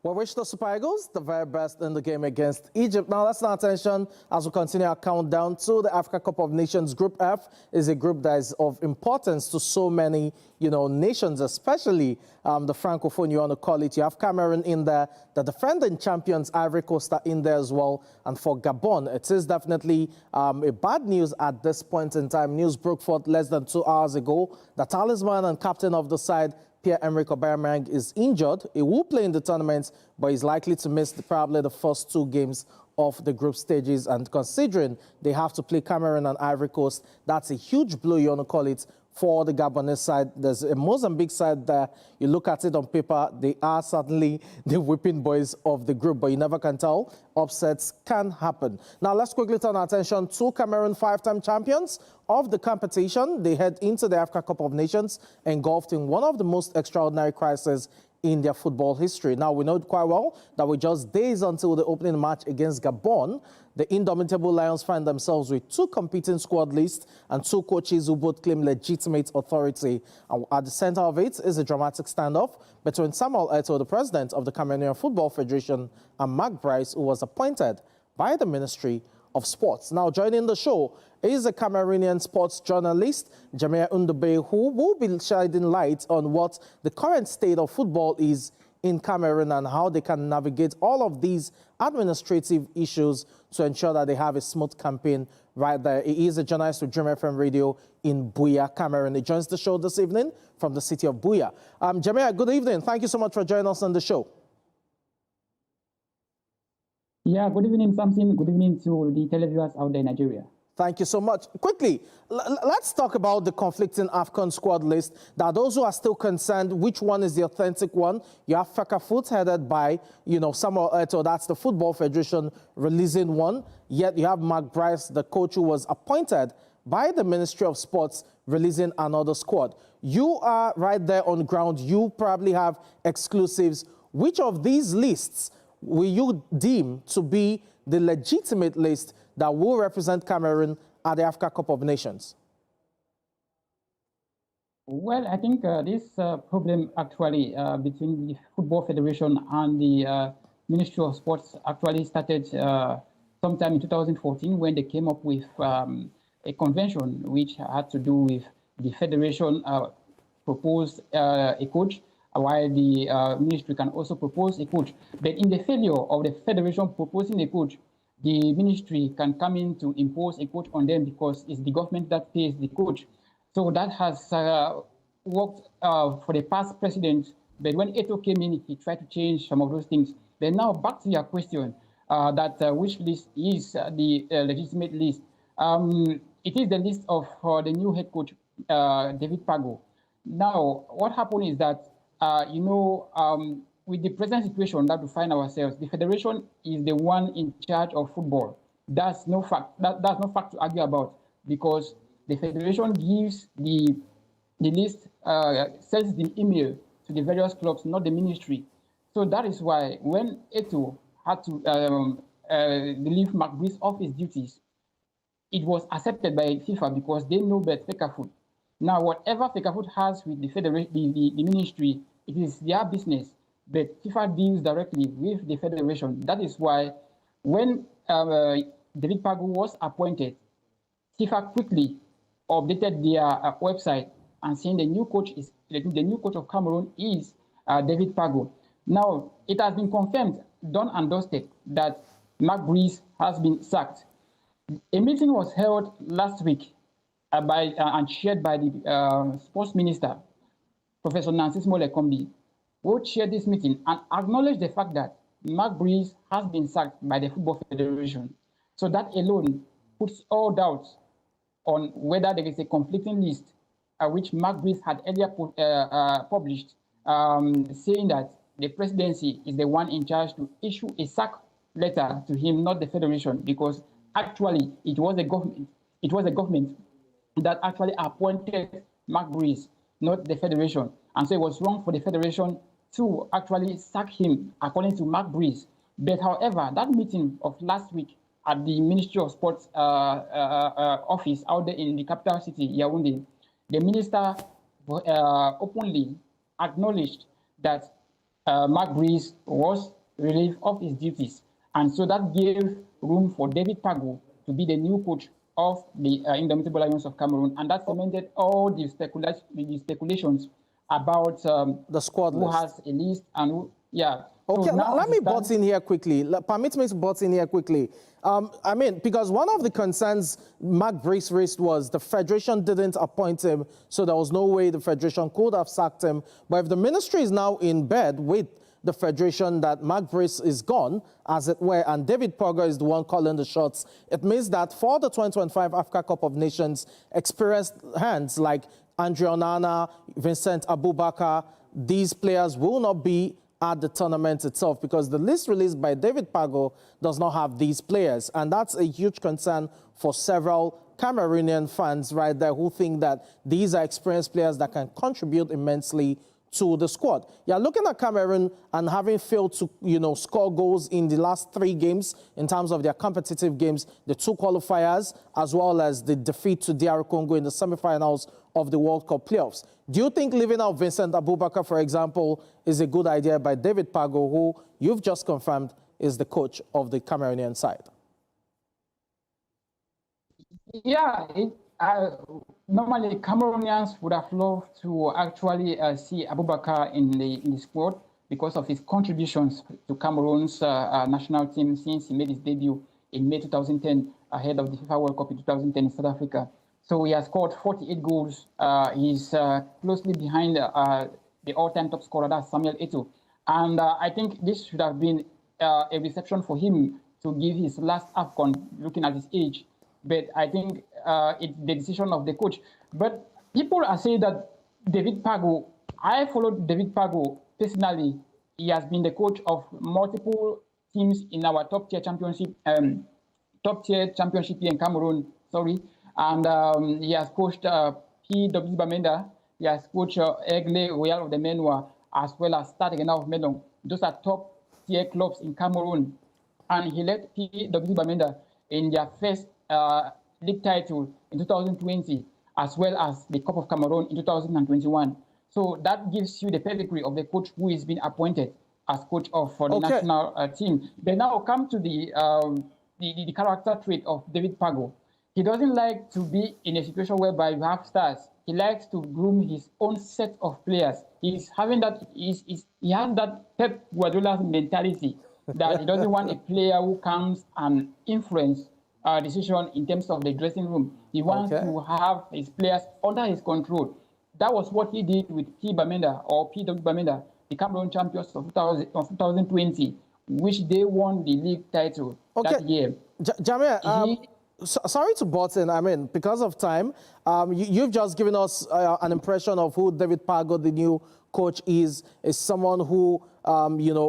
We wish the Super Eagles the very best in the game against Egypt. Now, let's turn attention as we continue our countdown to the Africa Cup of Nations. Group F is a group that is of importance to so many, nations, especially the Francophone, you want to call it. You have Cameroon in there, the defending champions, Ivory Coast, are in there as well. And for Gabon, it is definitely a bad news at this point in time. News broke forth less than 2 hours ago. The talisman and captain of the side, Pierre-Emerick Aubameyang, is injured. He will play in the tournament, but he's likely to miss probably the first 2 games of the group stages. And considering they have to play Cameroon and Ivory Coast, that's a huge blow, you want to call it, for the Gabonese side. There's a Mozambique side there. You look at it on paper, they are certainly the whipping boys of the group, but you never can tell. Upsets can happen. Now, let's quickly turn our attention to Cameroon, 5-time champions of the competition. They head into the Africa Cup of Nations, engulfed in one of the most extraordinary crises in their football history. Now, we know quite well that we're just days until the opening match against Gabon. The indomitable Lions find themselves with 2 competing squad lists and 2 coaches who both claim legitimate authority. And at the center of it is a dramatic standoff between Samuel Eto'o, the president of the Cameroonian Football Federation, and Mark Bryce, who was appointed by the Ministry of Sports. Now, joining the show is a Cameroonian sports journalist, Jamia Undube, who will be shedding light on what the current state of football is in Cameroon and how they can navigate all of these administrative issues to ensure that they have a smooth campaign right there. He is a journalist with Dream FM Radio in Buea, Cameroon. He joins the show this evening from the city of Buea. Jamia, good evening. Thank you so much for joining us on the show. Yeah, good evening, Samson. Good evening to the televiewers out there in Nigeria. Thank you so much. Quickly, let's talk about the conflicting AFCON squad list. There are those who are still concerned which one is the authentic one. You have Fecafoot headed by, Samuel Eto'o, that's the Football Federation, releasing one. Yet you have Mark Bryce, the coach who was appointed by the Ministry of Sports, releasing another squad. You are right there on ground. You probably have exclusives. Which of these lists will you deem to be the legitimate list that will represent Cameroon at the Africa Cup of Nations? Well, I think this problem actually between the Football Federation and the Ministry of Sports actually started sometime in 2014 when they came up with a convention which had to do with the Federation proposed a coach, while the ministry can also propose a coach. But in the failure of the Federation proposing a coach, the ministry can come in to impose a coach on them because it's the government that pays the coach. So that has worked for the past president. But when Eto'o came in, he tried to change some of those things. But now back to your question, that which list is the legitimate list? It is the list of the new head coach, David Pago. Now, what happened is that, with the present situation that we find ourselves, the federation is the one in charge of football. That's no fact. That's no fact to argue about, because the federation gives the list, sends the email to the various clubs, not the ministry. So that is why when Eto'o had to relieve Mark Bryce of his duties, it was accepted by FIFA because they know that Fecafoot. Now, whatever Fecafoot has with the federation, the ministry, it is their business. But FIFA deals directly with the federation. That is why when David Pago was appointed, FIFA quickly updated their website and saying the new coach of Cameroon is David Pago. Now, it has been confirmed, done and dusted, that Mark Bryce has been sacked. A meeting was held last week and chaired by the sports minister, Professor Nancy Smole-Kombi, who chaired this meeting and acknowledged the fact that Mark Bryce has been sacked by the Football Federation. So that alone puts all doubts on whether there is a conflicting list which Mark Bryce had earlier published, saying that the presidency is the one in charge to issue a sack letter to him, not the federation, because actually it was a government that actually appointed Mark Bryce, not the federation. And so it was wrong for the federation to actually sack him, according to Mark Bryce. But however, that meeting of last week at the Ministry of Sports office out there in the capital city, Yaoundé, the minister openly acknowledged that Mark Breeze was relieved of his duties. And so that gave room for David Pago to be the new coach of the Indomitable Lions of Cameroon. And that cemented all the speculations about the squad who list. Has a list and who, yeah. Okay, so let me butt in here quickly. Permit me to butt in here quickly. I mean, because one of the concerns Mark Breeze raised was the federation didn't appoint him, so there was no way the federation could have sacked him. But if the ministry is now in bed with the federation that Mark Breeze is gone, as it were, and David Pago is the one calling the shots, it means that for the 2025 Africa Cup of Nations, experienced hands like Andre Onana, Vincent Abubakar, these players will not be at the tournament itself because the list released by David Pago does not have these players. And that's a huge concern for several Cameroonian fans right there who think that these are experienced players that can contribute immensely to the squad. You're looking at Cameroon and having failed to, score goals in the last 3 games in terms of their competitive games, the 2 qualifiers, as well as the defeat to DR Congo in the semifinals of the World Cup playoffs. Do you think leaving out Vincent Abubakar, for example, is a good idea by David Pago, who you've just confirmed is the coach of the Cameroonian side? Yeah, normally Cameroonians would have loved to actually see Abubakar in the squad because of his contributions to Cameroon's national team since he made his debut in May 2010 ahead of the FIFA World Cup in 2010 in South Africa. So he has scored 48 goals. He's closely behind the all-time top scorer, that's Samuel Eto'o. And I think this should have been a reception for him to give his last AFCON, looking at his age. But I think it's the decision of the coach. But people are saying that David Pago, I followed David Pago personally. He has been the coach of multiple teams in our top-tier championship here in Cameroon, And he has coached P.W. Bamenda. He has coached Aigle Royal of the Menwa, as well as Stade Rennais of Melon. Those are top-tier clubs in Cameroon. And he led P.W. Bamenda in their first league title in 2020, as well as the Cup of Cameroon in 2021. So that gives you the pedigree of the coach who is being appointed as coach of the national team. They now come to the character trait of David Pago. He doesn't like to be in a situation whereby you have stars. He likes to groom his own set of players. He has that Pep Guardiola mentality that he doesn't want a player who comes and influence decision in terms of the dressing room. He wants to have his players under his control. That was what he did with P. Bamenda or P.W. Bamenda, the Cameroon champions of 2020, which they won the league title that year. Jamia, sorry to butt in, I mean, because of time, you've just given us an impression of who David Pago, the new coach, is someone who,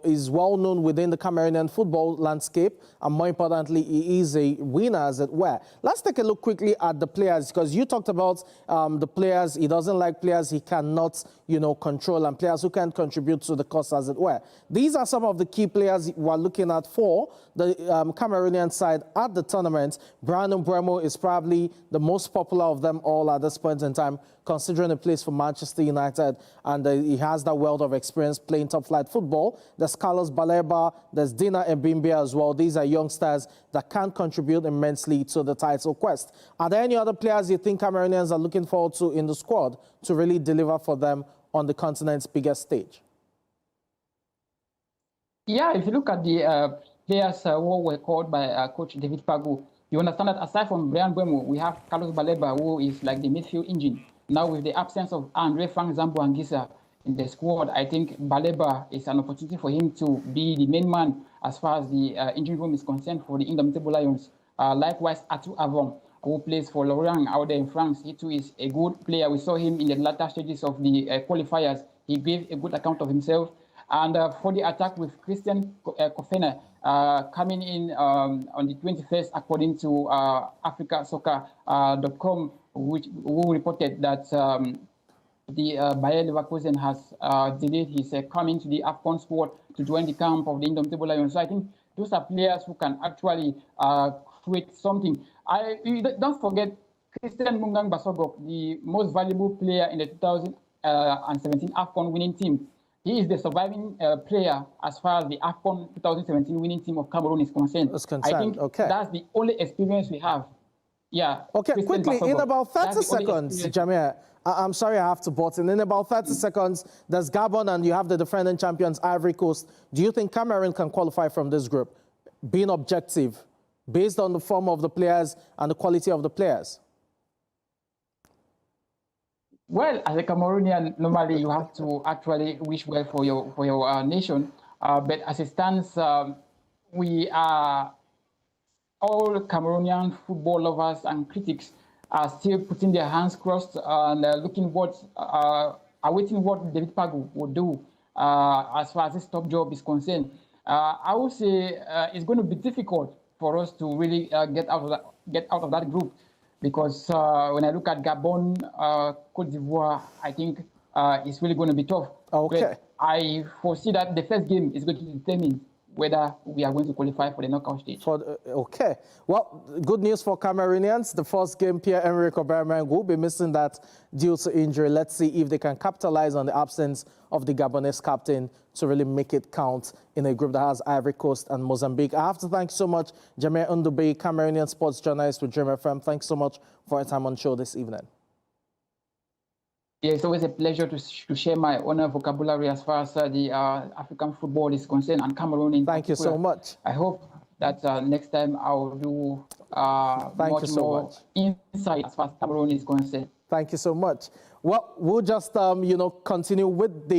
is well known within the Cameroonian football landscape, and more importantly, he is a winner, as it were. Let's take a look quickly at the players, because you talked about the players. He doesn't like players he cannot, control, and players who can contribute to the cause, as it were. These are some of the key players we're looking at for the Cameroonian side at the tournament. Brian Mbeumo is probably the most popular of them all at this point in time, considering he plays for Manchester United, and he has that wealth of experience playing top-flight football. There's Carlos Baleba, there's Dina Ebimbia as well. These are youngsters that can contribute immensely to the title quest. Are there any other players you think Cameroonians are looking forward to in the squad to really deliver for them on the continent's biggest stage? Yeah, if you look at the players who were called by Coach David Pago, you understand that aside from Brian Mbeumo, we have Carlos Baleba, who is like the midfield engine. Now, with the absence of Andre Frank Zambo Anguissa in the squad, I think Baleba is an opportunity for him to be the main man as far as the engine room is concerned for the Indomitable Lions. Likewise, Atou Avon, who plays for Lorient out there in France. He too is a good player. We saw him in the latter stages of the qualifiers. He gave a good account of himself. And for the attack with Christian Kofena coming in on the 21st, according to AfricaSoccer.com, who reported that the Bayer Leverkusen has delayed his coming to the AFCON squad to join the camp of the Indomitable Lions. So I think those are players who can actually create something. Don't forget Christian Mungang Basogok, the most valuable player in the 2017 AFCON winning team. he is the surviving player as far as the AFCON 2017 winning team of Cameroon is concerned. I think that's the only experience we have. Yeah. Okay, Christian quickly, Basogo. in about 30 That's the only seconds, experience. Jamia, I'm sorry I have to butt in. In about 30 seconds, there's Gabon and you have the defending champions, Ivory Coast. Do you think Cameroon can qualify from this group? Being objective, based on the form of the players and the quality of the players? Well, as a Cameroonian, normally you have to actually wish well for your nation. But as it stands, we are all Cameroonian football lovers and critics are still putting their hands crossed and awaiting what David Pagu will do as far as this top job is concerned. I would say it's going to be difficult for us to really get out of that group, because when I look at Gabon, Cote d'Ivoire, I think it's really going to be tough. Okay. But I foresee that the first game is going to determine whether we are going to qualify for the knockout stage. Okay. Well, good news for Cameroonians. The first game, Pierre-Emerick Aubameyang will be missing that due to injury. Let's see if they can capitalize on the absence of the Gabonese captain to really make it count in a group that has Ivory Coast and Mozambique. I have to thank so much Jamia Ndube, Cameroonian sports journalist with Dream FM. Thanks so much for your time on the show this evening. Yeah, it's always a pleasure to share my honor vocabulary as far as the African football is concerned, and Cameroon in Thank you so much. I hope that next time I'll do much more insight as far as Cameroon is concerned. Thank you so much. Well, we'll just continue with the